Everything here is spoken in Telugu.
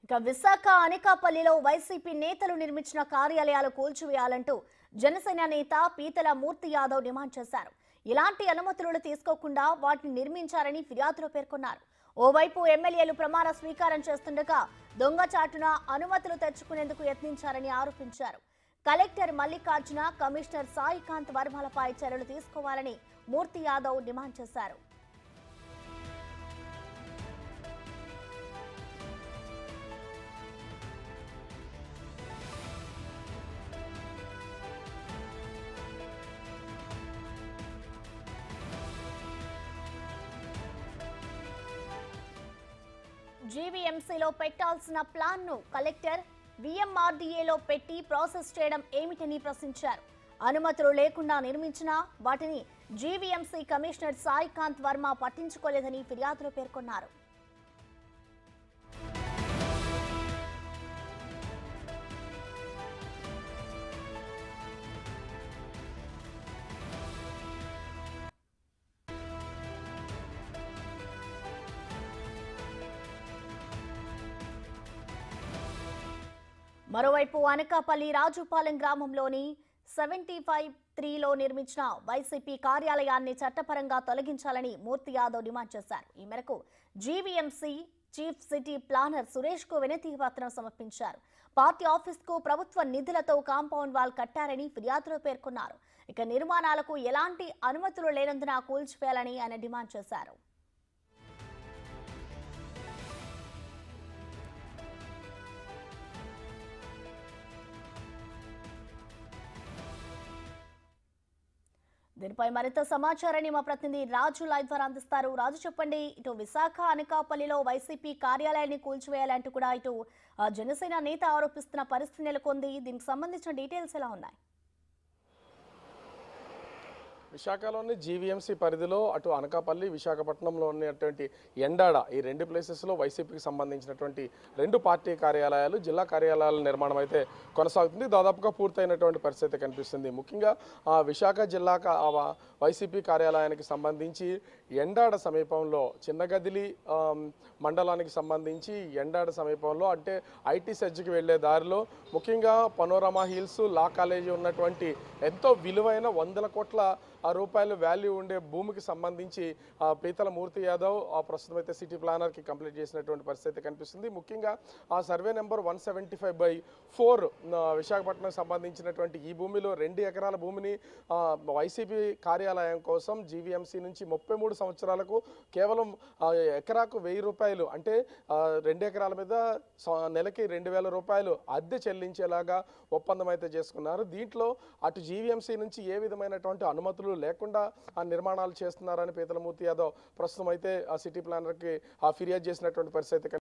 ఇక విశాఖ అనకాపల్లిలో వైసీపీ నేతలు నిర్మించిన కార్యాలయాలు కూల్చివేయాలంటూ జనసేన నేత పీతల మూర్తి యాదవ్ డిమాండ్ చేశారు. ఇలాంటి అనుమతులు తీసుకోకుండా వాటిని నిర్మించారని ఫిర్యాదులో పేర్కొన్నారు. ఓవైపు ఎమ్మెల్యేలు ప్రమాణ స్వీకారం చేస్తుండగా దొంగచాటున అనుమతులు తెచ్చుకునేందుకు యత్నించారని ఆరోపించారు. కలెక్టర్ మల్లికార్జున, కమిషనర్ సాయికాంత్ వర్మలపై చర్యలు తీసుకోవాలని మూర్తి యాదవ్ డిమాండ్ చేశారు. జీవీఎంసీలో పెట్టాల్సిన ప్లాన్ను కలెక్టర్ వీఎంఆర్డీఏలో పెట్టి ప్రాసెస్ చేయడం ఏమిటని ప్రశ్నించారు. అనుమతులు లేకుండా నిర్మించినా వాటిని జీవీఎంసీ కమిషనర్ సాయికాంత్ వర్మ పట్టించుకోలేదని ఫిర్యాదులో పేర్కొన్నారు. మరోవైపు అనకాపల్లి రాజుపాలెం గ్రామంలోని 75-3లో నిర్మించిన వైసీపీ కార్యాలయాన్ని చట్టపరంగా తొలగించాలని మూర్తి యాదవ్ డిమాండ్ చేశారు. ఈ మేరకు GVMC chief city planar Suresh కు వినతి పత్రం సమర్పించారు. పార్టీ ఆఫీస్ కు ప్రభుత్వ నిధులతో కాంపౌండ్ వాల్ కట్టారని ఫిర్యాదులో పేర్కొన్నారు. ఇక నిర్మాణాలకు ఎలాంటి అనుమతులు లేనందున కూల్చివేయాలని ఆయన డిమాండ్ చేశారు. దీనిపై మరింత సమాచారాన్ని మా ప్రతినిధి రాజు లైవ్ ద్వారా అందిస్తారు. రాజు, చెప్పండి, ఇటు విశాఖ అనకాపల్లిలో వైసీపీ కార్యాలయాన్ని కూల్చివేయాలంటూ కూడా ఇటు జనసేన నేత ఆరోపిస్తున్న పరిస్థితి నెలకొంది. దీనికి సంబంధించిన డీటెయిల్స్ ఎలా ఉన్నాయి? విశాఖలోని జీవీఎంసీ పరిధిలో అటు అనకాపల్లి, విశాఖపట్నంలో ఉన్నటువంటి ఎండాడ, ఈ రెండు ప్లేసెస్లో వైసీపీకి సంబంధించినటువంటి రెండు పార్టీ కార్యాలయాలు, జిల్లా కార్యాలయాల నిర్మాణం అయితే కొనసాగుతుంది. దాదాపుగా పూర్తయినటువంటి పరిస్థితి కనిపిస్తుంది. ముఖ్యంగా విశాఖ జిల్లా వైసీపీ కార్యాలయానికి సంబంధించి ఎండాడ సమీపంలో చిన్నగదిలి మండలానికి సంబంధించి ఎండాడ సమీపంలో అంటే ఐటీ సెజ్కి వెళ్లే దారిలో ముఖ్యంగా పనోరమా హిల్స్, లా కాలేజీ ఉన్నటువంటి ఎంతో విలువైన 100 కోట్ల రూపాయల వాల్యూ ఉండే భూమికి సంబంధించి పీతల మూర్తి యాదవ్ ప్రస్తుతం అయితే సిటీ ప్లానర్కి కంప్లీట్ చేసినటువంటి పరిస్థితి కనిపిస్తుంది. ముఖ్యంగా ఆ సర్వే నెంబర్ 175/4 విశాఖపట్నంకి సంబంధించినటువంటి ఈ భూమిలో 2 ఎకరాల భూమిని వైసీపీ కార్యాలయం కోసం జీవీఎంసీ నుంచి 33 సంవత్సరాలకు కేవలం ఎకరాకు 1000 రూపాయలు అంటే 2 ఎకరాల మీద నెలకి 2000 రూపాయలు అద్దె చెల్లించేలాగా ఒప్పందం అయితే చేసుకున్నారు. దీంట్లో అటు జీవీఎంసీ నుంచి ఏ విధమైనటువంటి అనుమతులు లేకుండా ఆ నిర్మాణాలు చేస్తున్నారని పీతల మూర్తి యాదవ్ ప్రస్తుతం అయితే ఆ సిటీ ప్లానర్కి ఫిర్యాదు చేసినటువంటి పరిస్థితి